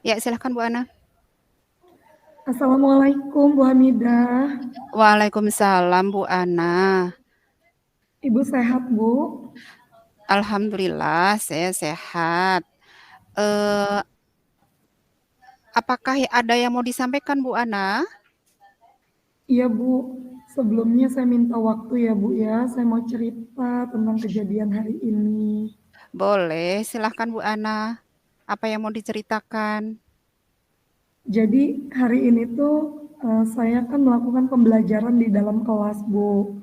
Ya, silahkan Bu Ana. Assalamualaikum Bu Hamidah. Waalaikumsalam Bu Ana. Ibu sehat Bu? Alhamdulillah saya sehat. Eh, apakah ada yang mau disampaikan Bu Ana? Iya Bu, sebelumnya saya minta waktu ya Bu ya. Saya mau cerita tentang kejadian hari ini. Boleh, silahkan Bu Ana. Apa yang mau diceritakan? Jadi hari ini tuh saya kan melakukan pembelajaran di dalam kelas Bu.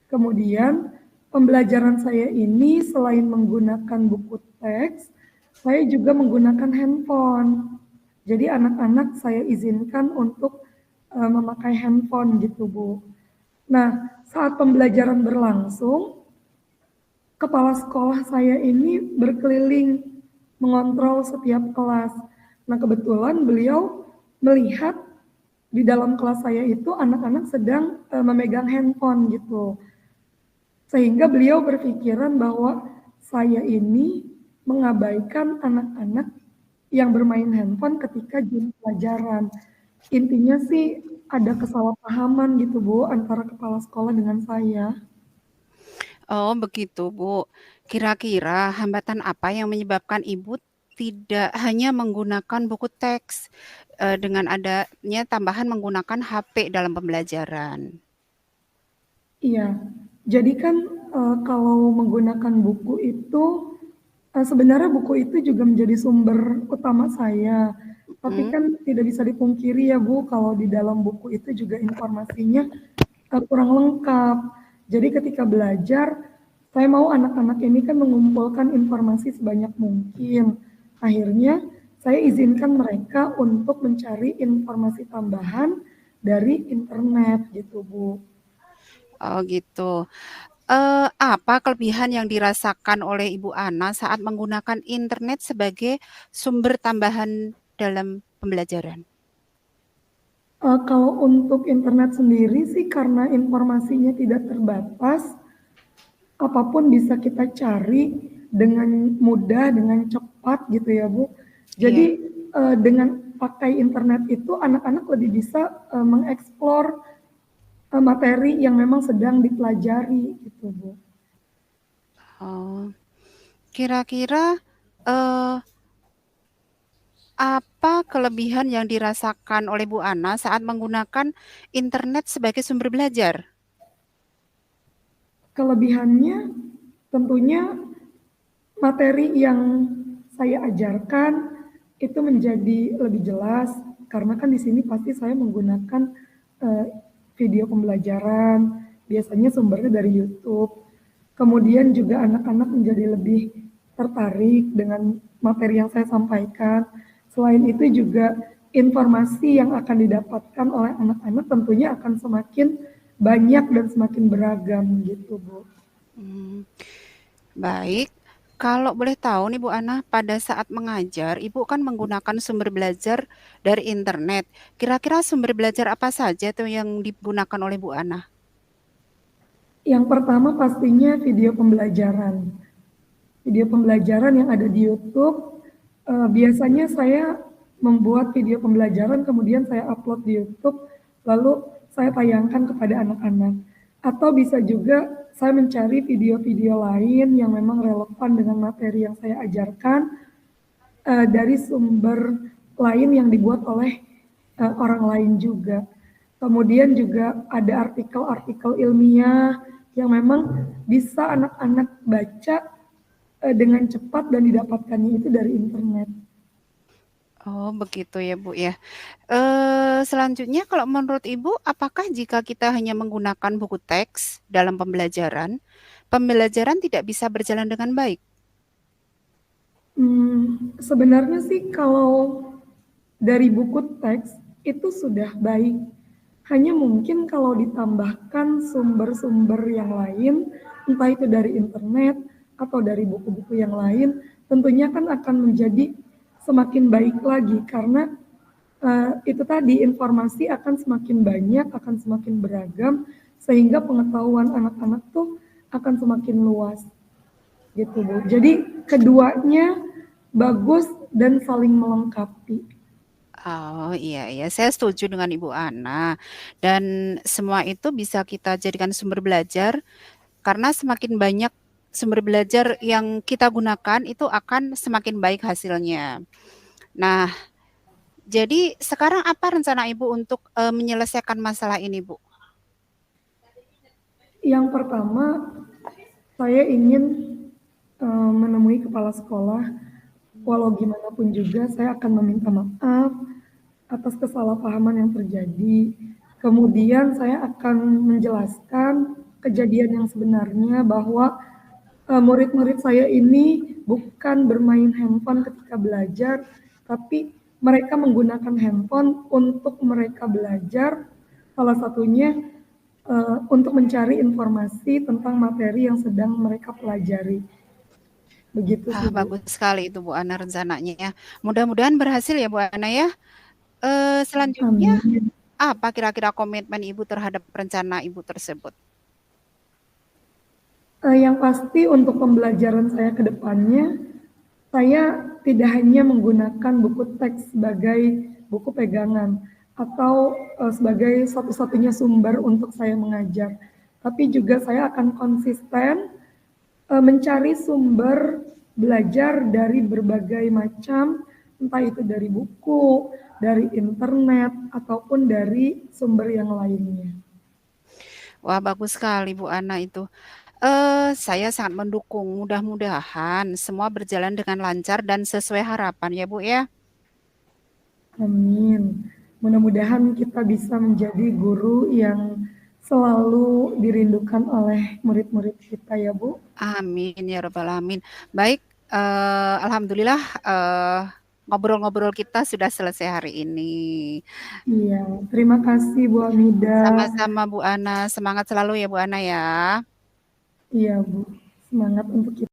Kemudian pembelajaran saya ini selain menggunakan buku teks, saya juga menggunakan handphone. Jadi anak-anak saya izinkan untuk memakai handphone gitu Bu. Nah, saat pembelajaran berlangsung, kepala sekolah saya ini berkeliling mengontrol setiap kelas. Nah, kebetulan beliau melihat di dalam kelas saya itu anak-anak sedang memegang handphone gitu. Sehingga beliau berpikiran bahwa saya ini mengabaikan anak-anak yang bermain handphone ketika jam pelajaran. Intinya sih ada kesalahpahaman gitu Bu antara kepala sekolah dengan saya. Oh, begitu Bu. Kira-kira hambatan apa yang menyebabkan Ibu tidak hanya menggunakan buku teks dengan adanya tambahan menggunakan HP dalam pembelajaran? Iya, jadi kan kalau menggunakan buku itu sebenarnya buku itu juga menjadi sumber utama saya. Tapi Hmm? kan tidak bisa dipungkiri ya Bu, kalau di dalam buku itu juga informasinya kurang lengkap. Jadi ketika belajar, saya mau anak-anak ini kan mengumpulkan informasi sebanyak mungkin. Akhirnya saya izinkan mereka untuk mencari informasi tambahan dari internet gitu Bu. Oh, gitu. Apa kelebihan yang dirasakan oleh Ibu Ana saat menggunakan internet sebagai sumber tambahan dalam pembelajaran? Kalau untuk internet sendiri sih karena informasinya tidak terbatas, apapun bisa kita cari dengan mudah, dengan cepat gitu ya Bu. Jadi Iya. dengan pakai internet itu anak-anak lebih bisa mengeksplor materi yang memang sedang dipelajari gitu Bu. Oh, kira-kira eh, apa kelebihan yang dirasakan oleh Bu Ana saat menggunakan internet sebagai sumber belajar? Kelebihannya tentunya materi yang saya ajarkan itu menjadi lebih jelas karena kan di sini pasti saya menggunakan uh, video pembelajaran, biasanya sumbernya dari YouTube. Kemudian juga anak-anak menjadi lebih tertarik dengan materi yang saya sampaikan. Selain itu juga informasi yang akan didapatkan oleh anak-anak tentunya akan semakin banyak dan semakin beragam gitu, Bu. Hmm, baik. Kalau boleh tahu nih Bu Ana, pada saat mengajar, Ibu kan menggunakan sumber belajar dari internet. Kira-kira sumber belajar apa saja tuh yang digunakan oleh Bu Ana? Yang pertama pastinya video pembelajaran. Video pembelajaran yang ada di YouTube. Biasanya saya membuat video pembelajaran, kemudian saya upload di YouTube, lalu saya tayangkan kepada anak-anak. Atau bisa juga saya mencari video-video lain yang memang relevan dengan materi yang saya ajarkan dari sumber lain yang dibuat oleh orang lain juga. Kemudian juga ada artikel-artikel ilmiah yang memang bisa anak-anak baca dengan cepat dan didapatkannya itu dari internet. Oh, begitu ya, Bu, ya. Selanjutnya kalau menurut Ibu, apakah jika kita hanya menggunakan buku teks dalam pembelajaran, pembelajaran tidak bisa berjalan dengan baik? Sebenarnya sih kalau dari buku teks itu sudah baik. Hanya mungkin kalau ditambahkan sumber-sumber yang lain, entah itu dari internet atau dari buku-buku yang lain, tentunya kan akan menjadi semakin baik lagi karena itu tadi informasi akan semakin banyak, akan semakin beragam, sehingga pengetahuan anak-anak tuh akan semakin luas gitu Bu. Jadi keduanya bagus dan saling melengkapi. Oh, iya iya, saya setuju dengan Ibu Ana, dan semua itu bisa kita jadikan sumber belajar, karena semakin banyak sumber belajar yang kita gunakan, itu akan semakin baik hasilnya. Nah, jadi sekarang apa rencana Ibu untuk, menyelesaikan masalah ini, Bu? Yang pertama, saya ingin menemui kepala sekolah, walau gimana pun juga saya akan meminta maaf atas kesalahpahaman yang terjadi. Kemudian saya akan menjelaskan kejadian yang sebenarnya bahwa murid-murid saya ini bukan bermain handphone ketika belajar, tapi mereka menggunakan handphone untuk mereka belajar. Salah satunya untuk mencari informasi tentang materi yang sedang mereka pelajari. Begitu sih, Bu. Bagus sekali itu Bu Ana rencananya. Mudah-mudahan berhasil ya Bu Ana ya. Selanjutnya Amin. apa kira-kira komitmen Ibu terhadap rencana Ibu tersebut? Yang pasti untuk pembelajaran saya ke depannya, saya tidak hanya menggunakan buku teks sebagai buku pegangan atau sebagai satu-satunya sumber untuk saya mengajar, tapi juga saya akan konsisten mencari sumber belajar dari berbagai macam, entah itu dari buku, dari internet, ataupun dari sumber yang lainnya. Wah, bagus sekali Bu Ana itu. Saya sangat mendukung, mudah-mudahan semua berjalan dengan lancar dan sesuai harapan ya Bu ya. Amin. Mudah-mudahan kita bisa menjadi guru yang selalu dirindukan oleh murid-murid kita ya Bu. Amin ya rabbal alamin. Baik, alhamdulillah, ngobrol-ngobrol kita sudah selesai hari ini. Iya, terima kasih Bu Amida. Sama-sama Bu Ana, semangat selalu ya Bu Ana ya. Iya Bu, semangat untuk kita.